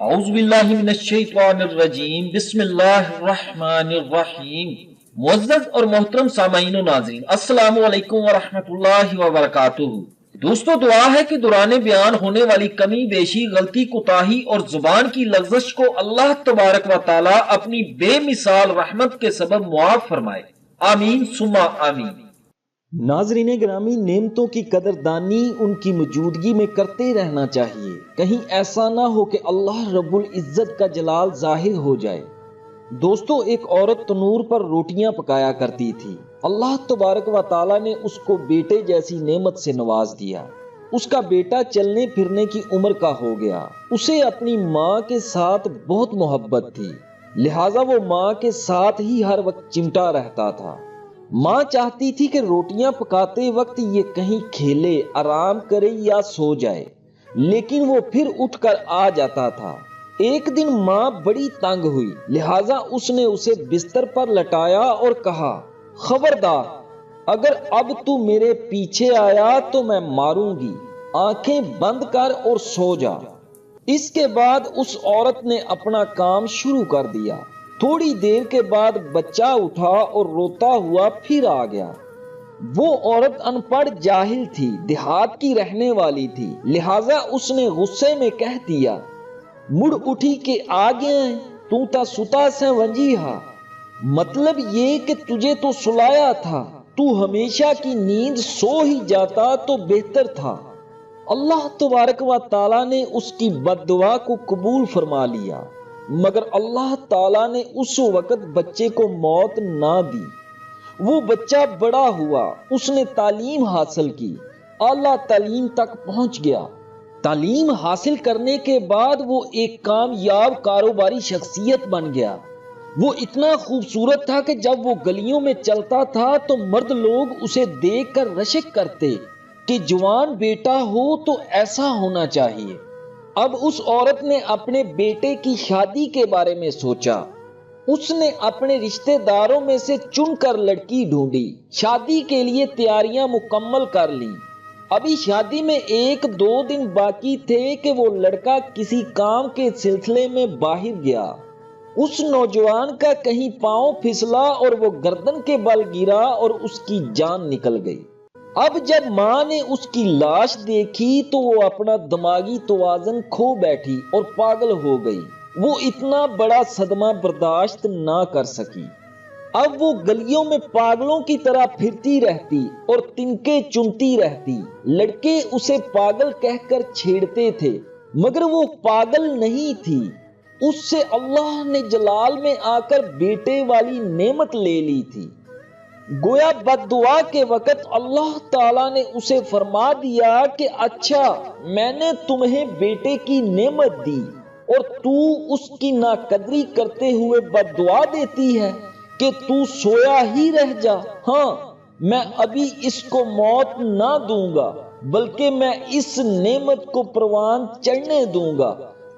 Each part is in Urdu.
اعوذ باللہ من الشیطان الرجیم بسم اللہ الرحمن الرحیم۔ معزز اور محترم سامعین و ناظرین، السلام علیکم ورحمۃ اللہ وبرکاتہ۔ دوستو، دعا ہے کہ دوران بیان ہونے والی کمی بیشی، غلطی، کوتاہی اور زبان کی لغزش کو اللہ تبارک و تعالی اپنی بے مثال رحمت کے سبب معاف فرمائے، آمین ثم آمین۔ ناظرین گرامی، نعمتوں کی قدردانی ان کی موجودگی میں کرتے رہنا چاہیے، کہیں ایسا نہ ہو کہ اللہ رب العزت کا جلال ظاہر ہو جائے۔ دوستو، ایک عورت تنور پر روٹیاں پکایا کرتی تھی۔ اللہ تبارک و تعالیٰ نے اس کو بیٹے جیسی نعمت سے نواز دیا۔ اس کا بیٹا چلنے پھرنے کی عمر کا ہو گیا۔ اسے اپنی ماں کے ساتھ بہت محبت تھی، لہٰذا وہ ماں کے ساتھ ہی ہر وقت چمٹا رہتا تھا۔ ماں چاہتی تھی کہ روٹیاں پکاتے وقت یہ کہیں کھیلے، آرام کرے یا سو جائے، لیکن وہ پھر اٹھ کر آ جاتا تھا۔ ایک دن ماں بڑی تنگ ہوئی، لہٰذا اس نے اسے بستر پر لٹایا اور کہا، خبردار، اگر اب تو میرے پیچھے آیا تو میں ماروں گی، آنکھیں بند کر اور سو جا۔ اس کے بعد اس عورت نے اپنا کام شروع کر دیا۔ تھوڑی دیر کے بعد بچہ اٹھا اور روتا ہوا پھر آ گیا۔ وہ عورت ان پڑھ جاہل تھی، دیہات کی رہنے والی تھی، لہٰذا اس نے غصے میں کہہ دیا، مڑ اٹھی کہ آ گیا ہے، تو تا ستا سے ونجی ہا۔ مطلب یہ کہ تجھے تو سلایا تھا، تو ہمیشہ کی نیند سو ہی جاتا تو بہتر تھا۔ اللہ تبارک و تعالیٰ نے اس کی بد دعا کو قبول فرما لیا، مگر اللہ تعالیٰ نے اس وقت بچے کو موت نہ دی۔ وہ بچہ بڑا ہوا، اس نے تعلیم حاصل کی، اعلیٰ تعلیم تک پہنچ گیا۔ تعلیم حاصل کرنے کے بعد وہ ایک کامیاب کاروباری شخصیت بن گیا۔ وہ اتنا خوبصورت تھا کہ جب وہ گلیوں میں چلتا تھا تو مرد لوگ اسے دیکھ کر رشک کرتے کہ جوان بیٹا ہو تو ایسا ہونا چاہیے۔ اب اس عورت نے اپنے بیٹے کی شادی کے بارے میں سوچا۔ اس نے اپنے رشتہ داروں میں سے چن کر لڑکی ڈھونڈی، شادی کے لیے تیاریاں مکمل کر لیں۔ ابھی شادی میں 1-2 دن باقی تھے کہ وہ لڑکا کسی کام کے سلسلے میں باہر گیا۔ اس نوجوان کا کہیں پاؤں پھسلا اور وہ گردن کے بل گرا اور اس کی جان نکل گئی۔ اب جب ماں نے اس کی لاش دیکھی تو وہ اپنا دماغی توازن کھو بیٹھی اور پاگل ہو گئی۔ وہ اتنا بڑا صدمہ برداشت نہ کر سکی۔ اب وہ گلیوں میں پاگلوں کی طرح پھرتی رہتی اور تنکے چنتی رہتی۔ لڑکے اسے پاگل کہہ کر چھیڑتے تھے، مگر وہ پاگل نہیں تھی۔ اس سے اللہ نے جلال میں آ کر بیٹے والی نعمت لے لی تھی۔ گویا بد دعا کے وقت اللہ تعالیٰ نے اسے فرما دیا کہ اچھا، میں نے تمہیں بیٹے کی نعمت دی اور تو اس کی ناقدری کرتے ہوئے بد دعا دیتی ہے کہ تو سویا ہی رہ جا۔ ہاں، میں ابھی اس کو موت نہ دوں گا، بلکہ میں اس نعمت کو پروان چڑھنے دوں گا،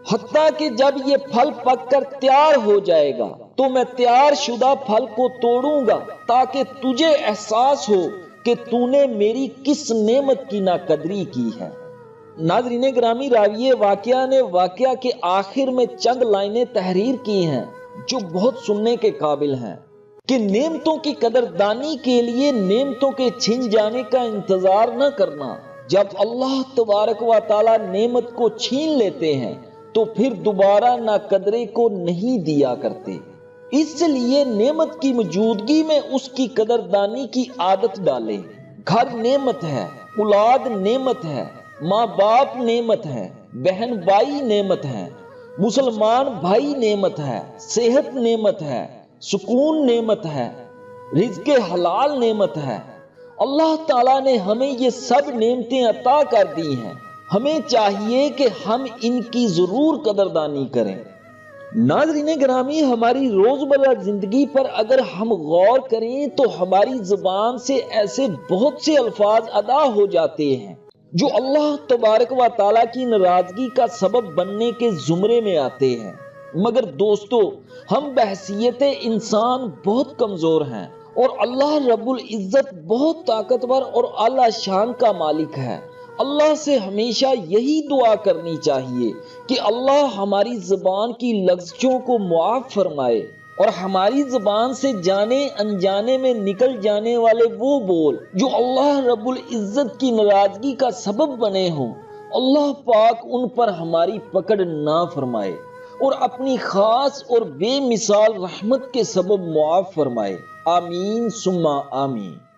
حتیٰ کہ جب یہ پھل پک کر تیار ہو جائے گا تو میں تیار شدہ پھل کو توڑوں گا تاکہ تجھے احساس ہو کہ تو نے میری کس نعمت کی ناقدری کی ہے۔ ناظرین گرامی، راوی واقعہ نے واقعہ کے آخر میں چند لائنیں تحریر کی ہیں جو بہت سننے کے قابل ہیں کہ نعمتوں کی قدردانی کے لیے نعمتوں کے چھن جانے کا انتظار نہ کرنا۔ جب اللہ تبارک و تعالی نعمت کو چھین لیتے ہیں تو پھر دوبارہ ناقدرے کو نہیں دیا کرتے۔ اس لیے نعمت کی موجودگی میں اس کی قدردانی کی عادت ڈالیں۔ گھر نعمت ہے، اولاد نعمت ہے، ماں باپ نعمت ہے، بہن بھائی نعمت ہے، مسلمان بھائی نعمت ہے، صحت نعمت ہے، سکون نعمت ہے، رزق حلال نعمت ہے۔ اللہ تعالیٰ نے ہمیں یہ سب نعمتیں عطا کر دی ہیں، ہمیں چاہیے کہ ہم ان کی ضرور قدردانی کریں۔ ناظرین گرامی، ہماری روزمرہ زندگی پر اگر ہم غور کریں تو ہماری زبان سے ایسے بہت سے الفاظ ادا ہو جاتے ہیں جو اللہ تبارک و تعالیٰ کی ناراضگی کا سبب بننے کے زمرے میں آتے ہیں، مگر دوستو، ہم بحیثیت انسان بہت کمزور ہیں اور اللہ رب العزت بہت طاقتور اور اعلیٰ شان کا مالک ہے۔ اللہ سے ہمیشہ یہی دعا کرنی چاہیے کہ اللہ ہماری زبان کی لغزشوں کو معاف فرمائے اور ہماری زبان سے جانے انجانے میں نکل جانے والے وہ بول جو اللہ رب العزت کی ناراضگی کا سبب بنے ہوں، اللہ پاک ان پر ہماری پکڑ نہ فرمائے اور اپنی خاص اور بے مثال رحمت کے سبب معاف فرمائے۔ آمین ثم آمین۔